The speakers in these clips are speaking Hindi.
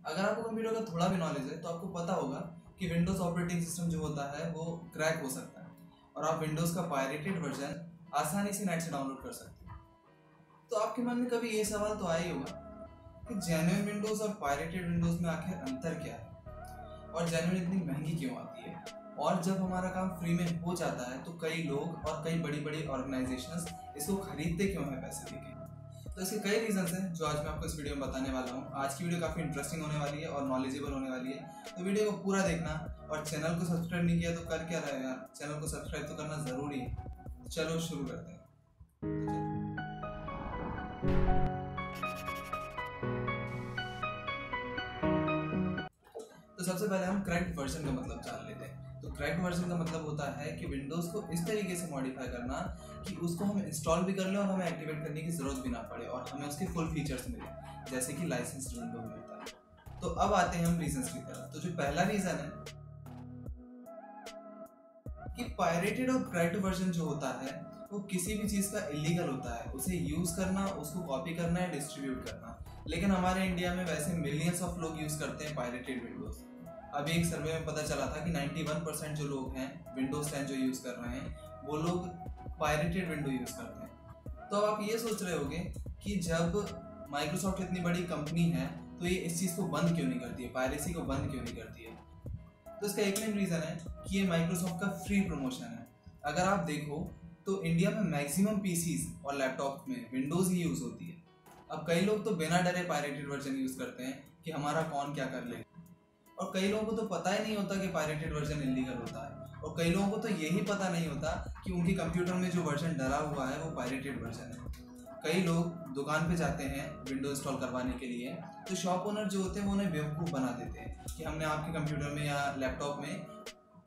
अगर आपको कंप्यूटर का थोड़ा भी नॉलेज है तो आपको पता होगा कि विंडोज़ ऑपरेटिंग सिस्टम जो होता है वो क्रैक हो सकता है और आप विंडोज़ का पायरेटेड वर्जन आसानी से नेट से डाउनलोड कर सकते हैं। तो आपके मन में कभी ये सवाल तो आया ही होगा कि जेन्युइन विंडोज़ और पायरेटेड विंडोज़ में आखिर अंतर क्या है और जेन्युइन इतनी महंगी क्यों आती है, और जब हमारा काम फ्री में हो जाता है तो कई लोग और कई बड़ी बड़ी ऑर्गेनाइजेशंस इसको खरीदते क्यों हैं पैसे देके। तो इसके कई रीजंस हैं जो आज मैं आपको इस वीडियो में बताने वाला हूँ। आज की वीडियो काफ़ी इंटरेस्टिंग होने वाली है और नॉलेजेबल होने वाली है, तो वीडियो को पूरा देखना। और चैनल को सब्सक्राइब नहीं किया तो कर क्या रहे यार, चैनल को सब्सक्राइब तो करना ज़रूरी है। तो चलो शुरू करते हैं। तो सबसे पहले हम क्रैक्ड वर्जन का मतलब जान लेते हैं। तो क्रैक्ड वर्जन का मतलब होता है कि विंडोज़ को इस तरीके से मॉडिफाई करना कि उसको हम इंस्टॉल भी कर लें और हमें एक्टिवेट करने की ज़रूरत भी ना पड़े और हमें उसके फुल फीचर्स मिले, जैसे कि लाइसेंस विंडो में मिलता है। तो अब आते हैं हम रीजंस की तरफ। तो जो पहला रीज़न है कि पायरेटेड और क्रैक्ड वर्जन जो होता है वो किसी भी चीज़ का इलीगल होता है, उसे यूज़ करना, उसको कॉपी करना या डिस्ट्रीब्यूट करना। लेकिन हमारे इंडिया में वैसे मिलियंस ऑफ लोग यूज़ करते हैं पायरेटेड विंडोज़। अभी एक सर्वे में पता चला था कि 91% जो लोग हैं विंडोज़ 10 जो यूज़ कर रहे हैं वो लोग पायरेटेड विंडो यूज़ करते हैं। तो अब आप ये सोच रहे होंगे कि जब माइक्रोसॉफ्ट इतनी बड़ी कंपनी है तो ये इस चीज़ को बंद क्यों नहीं करती है, पायरेसी को बंद क्यों नहीं करती है। तो इसका एक मेन रीज़न है कि ये माइक्रोसॉफ्ट का फ्री प्रमोशन है। अगर आप देखो तो इंडिया में मैक्सिमम पीसीज और लैपटॉप में विंडोज़ ही यूज़ होती है। अब कई लोग तो बिना डरे पायरेटेड वर्जन यूज़ करते हैं कि हमारा कौन क्या कर ले, और कई लोगों को तो पता ही नहीं होता कि पायरेटेड वर्जन इलीगल होता है, और कई लोगों को तो यही पता नहीं होता कि उनके कंप्यूटर में जो वर्जन डला हुआ है वो पायरेटेड वर्जन है। कई लोग दुकान पे जाते हैं विंडो इंस्टॉल करवाने के लिए, तो शॉप ओनर जो होते हैं वो उन्हें बेवकूफ़ बना देते हैं कि हमने आपके कंप्यूटर में या लैपटॉप में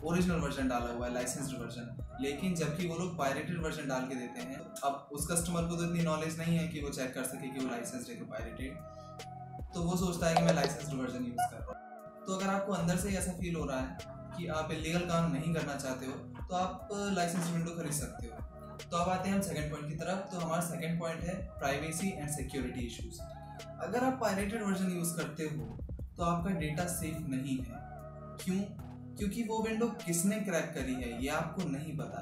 ओरिजिनल वर्जन डाला हुआ है, लाइसेंस्ड वर्जन, लेकिन जबकि वो लोग पायरेटेड वर्जन डाल के देते हैं। अब उस कस्टमर को तो इतनी नॉलेज नहीं है कि वो चेक कर सके कि वो लाइसेंस्ड है कि पायरेटेड, तो वो सोचता है कि मैं लाइसेंस्ड वर्जन यूज़ कर रहा हूँ। तो अगर आपको अंदर से ऐसा फील हो रहा है कि आप इलीगल काम नहीं करना चाहते हो तो आप लाइसेंस्ड विंडो खरीद सकते हो। तो अब आते हैं हम सेकंड पॉइंट की तरफ। तो हमारा सेकंड पॉइंट है प्राइवेसी एंड सिक्योरिटी इश्यूज। अगर आप पायरेटेड वर्जन यूज़ करते हो तो आपका डेटा सेफ नहीं है। क्यों? क्योंकि वो विंडो किसने क्रैक करी है ये आपको नहीं पता।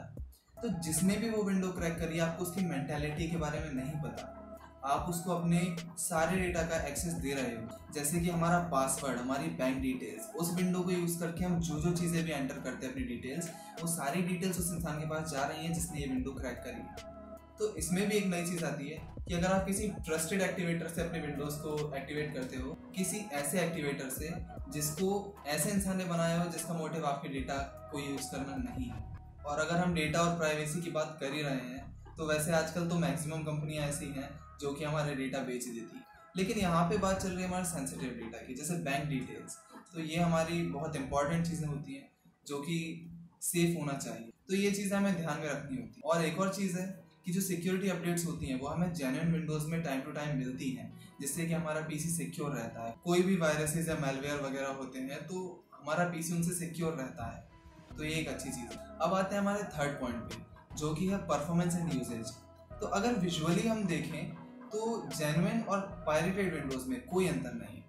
तो जिसने भी वो विंडो क्रैक करी है आपको उसकी मेंटालिटी के बारे में नहीं पता। आप उसको अपने सारे डेटा का एक्सेस दे रहे हो, जैसे कि हमारा पासवर्ड, हमारी बैंक डिटेल्स। उस विंडो को यूज़ करके हम जो जो चीज़ें भी एंटर करते हैं अपनी डिटेल्स, वो सारी डिटेल्स उस इंसान के पास जा रही हैं जिसने ये विंडो क्रैक करी है। तो इसमें भी एक नई चीज़ आती है कि अगर आप किसी ट्रस्टेड एक्टिवेटर से अपने विंडोज़ को एक्टिवेट करते हो, किसी ऐसे एक्टिवेटर से जिसको ऐसे इंसान ने बनाया हो जिसका मोटिव आपके डेटा को यूज़ करना नहीं है। और अगर हम डेटा और प्राइवेसी की बात कर ही रहे हैं तो वैसे आजकल तो मैक्सिमम कंपनियां ऐसी हैं जो कि हमारे डेटा बेच देती है। लेकिन यहाँ पे बात चल रही है हमारे सेंसिटिव डेटा की, जैसे बैंक डिटेल्स। तो ये हमारी बहुत इंपॉर्टेंट चीज़ें होती हैं जो कि सेफ होना चाहिए, तो ये चीज़ें हमें ध्यान में रखनी होती है। और एक और चीज़ है कि जो सिक्योरिटी अपडेट्स होती हैं वो हमें जेन्युइन विंडोज़ में टाइम टू टाइम मिलती हैं, जिससे कि हमारा पीसी सिक्योर रहता है। कोई भी वायरसेस या मेलवेयर वगैरह होते हैं तो हमारा पीसी उनसे सिक्योर रहता है, तो ये एक अच्छी चीज़ है। अब आते हैं हमारे थर्ड पॉइंट पे, जो कि है परफॉर्मेंस एंड यूजेज। तो अगर विजुअली हम देखें तो जेन्युइन और पायरेटेड विंडोज़ में कोई अंतर नहीं है।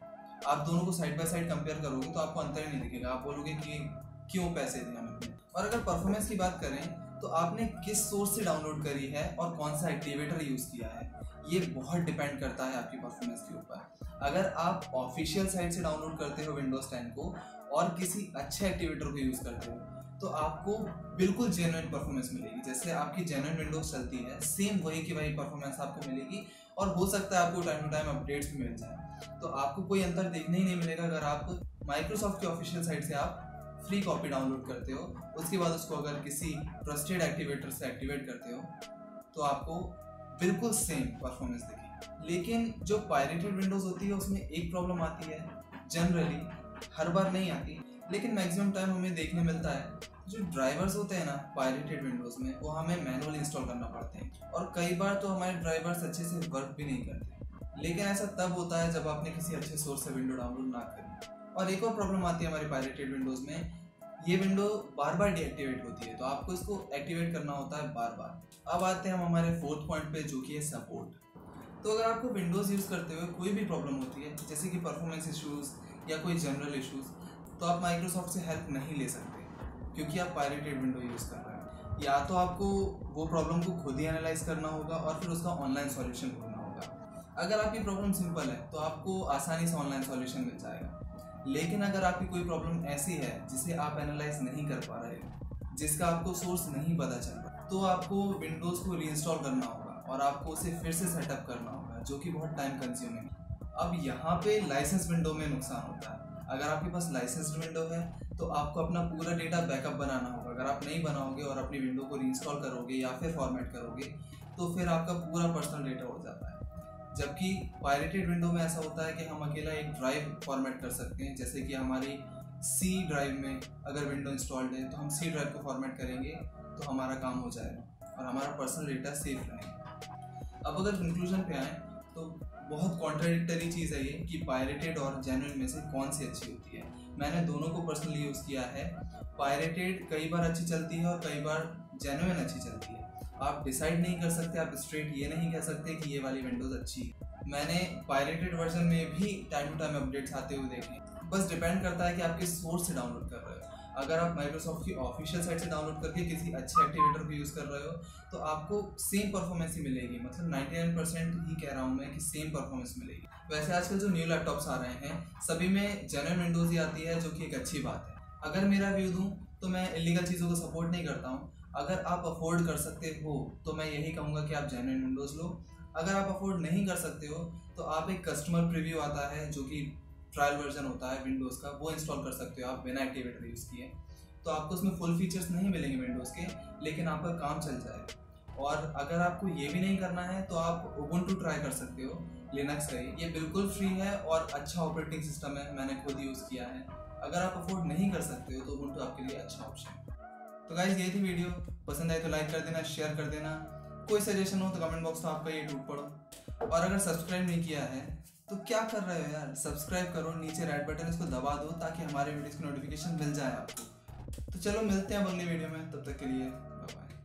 आप दोनों को साइड बाय साइड कंपेयर करोगे तो आपको अंतर ही नहीं दिखेगा, आप बोलोगे कि क्यों पैसे दिए हम इतने। और अगर परफॉर्मेंस की बात करें तो आपने किस सोर्स से डाउनलोड करी है और कौन सा एक्टिवेटर यूज़ किया है, ये बहुत डिपेंड करता है आपकी परफॉर्मेंस के ऊपर। अगर आप ऑफिशियल साइट से डाउनलोड करते हो विंडोज़ 10 को और किसी अच्छे एक्टिवेटर को यूज़ करते हो तो आपको बिल्कुल जेन्युइन परफॉर्मेंस मिलेगी। जैसे आपकी जेन्युइन विंडोज चलती है सेम वही की वही परफॉर्मेंस आपको मिलेगी, और हो सकता है आपको टाइम टू टाइम अपडेट्स भी मिल जाए। तो आपको कोई अंतर देखने ही नहीं मिलेगा अगर आप माइक्रोसॉफ्ट की ऑफिशियल साइट से आप फ्री कॉपी डाउनलोड करते हो, उसके बाद उसको अगर किसी ट्रस्टेड एक्टिवेटर से एक्टिवेट करते हो तो आपको बिल्कुल सेम परफॉर्मेंस दिखेगी। लेकिन जो पायरेटेड विंडोज़ होती है उसमें एक प्रॉब्लम आती है, जनरली हर बार नहीं आती लेकिन मैक्सिमम टाइम हमें देखने मिलता है, जो ड्राइवर्स होते हैं ना पायरेटेड विंडोज़ में वो हमें मैनुअली इंस्टॉल करना पड़ते हैं, और कई बार तो हमारे ड्राइवर्स अच्छे से वर्क भी नहीं करते। लेकिन ऐसा तब होता है जब आपने किसी अच्छे सोर्स से विंडो डाउनलोड ना करी। और एक और प्रॉब्लम आती है हमारी पायरेटेड विंडोज़ में, ये विंडो बार बार डीएक्टिवेट होती है, तो आपको इसको एक्टिवेट करना होता है बार बार। अब आते हैं हम हमारे फोर्थ पॉइंट पे, जो कि है सपोर्ट। तो अगर आपको विंडोज़ यूज़ करते हुए कोई भी प्रॉब्लम होती है, जैसे कि परफॉर्मेंस इश्यूज़ या कोई जनरल इश्यूज, तो आप माइक्रोसॉफ्ट से हेल्प नहीं ले सकते क्योंकि आप पायरेटेड विंडो यूज़ कर रहे हैं। या तो आपको वो प्रॉब्लम को खुद ही एनालाइज करना होगा और फिर उसका ऑनलाइन सॉल्यूशन ढूंढना होगा। अगर आपकी प्रॉब्लम सिंपल है तो आपको आसानी से ऑनलाइन सॉल्यूशन मिल जाएगा, लेकिन अगर आपकी कोई प्रॉब्लम ऐसी है जिसे आप एनालाइज नहीं कर पा रहे हो, जिसका आपको सोर्स नहीं पता चल रहा, तो आपको विंडोज़ को रीइंस्टॉल करना होगा और आपको उसे फिर से सेटअप करना होगा, जो कि बहुत टाइम कंज्यूमिंग है। अब यहाँ पे लाइसेंस विंडो में नुकसान होता है। अगर आपके पास लाइसेंस्ड विंडो है तो आपको अपना पूरा डेटा बैकअप बनाना होगा। अगर आप नहीं बनाओगे और अपनी विंडो को रीइंस्टॉल करोगे या फिर फॉर्मेट करोगे तो फिर आपका पूरा पर्सनल डेटा उड़ जाता है। जबकि पायरेटेड विंडो में ऐसा होता है कि हम अकेला एक ड्राइव फॉर्मेट कर सकते हैं, जैसे कि हमारी सी ड्राइव में अगर विंडो इंस्टॉल्ड है तो हम सी ड्राइव को फॉर्मेट करेंगे तो हमारा काम हो जाएगा और हमारा पर्सनल डेटा सेफ रहेगा। अब अगर कंक्लूजन पे आए तो बहुत कॉन्ट्राडिक्टरी चीज़ है ये कि पायरेटेड और जेन्युइन में से कौन सी अच्छी होती है। मैंने दोनों को पर्सनली यूज़ किया है। पायरेटेड कई बार अच्छी चलती है और कई बार जेन्युइन अच्छी चलती है। आप डिसाइड नहीं कर सकते, आप स्ट्रेट ये नहीं कह सकते कि ये वाली विंडोज़ अच्छी है। मैंने पायरेटेड वर्जन में भी टाइम टू टाइम अपडेट्स आते हुए देखे। बस डिपेंड करता है कि आप किस सोर्स से डाउनलोड कर रहे हो। अगर आप माइक्रोसॉफ्ट की ऑफिशियल साइट से डाउनलोड करके किसी अच्छे एक्टिवेटर को यूज़ कर रहे हो तो आपको सेम परफॉर्मेंस ही मिलेगी। मतलब 99% ही कह रहा हूँ मैं कि सेम परफॉर्मेंस मिलेगी। वैसे आजकल जो न्यू लैपटॉप्स आ रहे हैं सभी में जेन्युइन विंडोज़ ही आती है, जो कि एक अच्छी बात है। अगर मेरा व्यू दूँ तो मैं इलीगल चीज़ों को सपोर्ट नहीं करता हूँ। अगर आप अफोर्ड कर सकते हो तो मैं यही कहूँगा कि आप जेन्युइन विंडोज़ लो। अगर आप अफोर्ड नहीं कर सकते हो तो आप एक कस्टमर प्रीव्यू आता है जो कि ट्रायल वर्जन होता है विंडोज़ का, वो इंस्टॉल कर सकते हो आप बिना एक्टिवेटर यूज़ किए। तो आपको उसमें फुल फीचर्स नहीं मिलेंगे विंडोज़ के, लेकिन आपका काम चल जाएगा। और अगर आपको ये भी नहीं करना है तो आप उबुंटू ट्राई कर सकते हो, लिनक्स का ये बिल्कुल फ्री है और अच्छा ऑपरेटिंग सिस्टम है, मैंने खुद यूज़ किया है। अगर आप अफोर्ड नहीं कर सकते हो तो उबुंटू आपके लिए अच्छा ऑप्शन है। तो गाइस ये थी वीडियो, पसंद आए तो लाइक कर देना, शेयर कर देना। कोई सजेशन हो तो कमेंट बॉक्स में आपका ये टूट पड़ो। और अगर सब्सक्राइब नहीं किया है तो क्या कर रहे हो यार, सब्सक्राइब करो, नीचे रेड बटन इसको दबा दो ताकि हमारे वीडियोस की नोटिफिकेशन मिल जाए आपको। तो चलो मिलते हैं अगली वीडियो में, तब तक के लिए बाय बाय।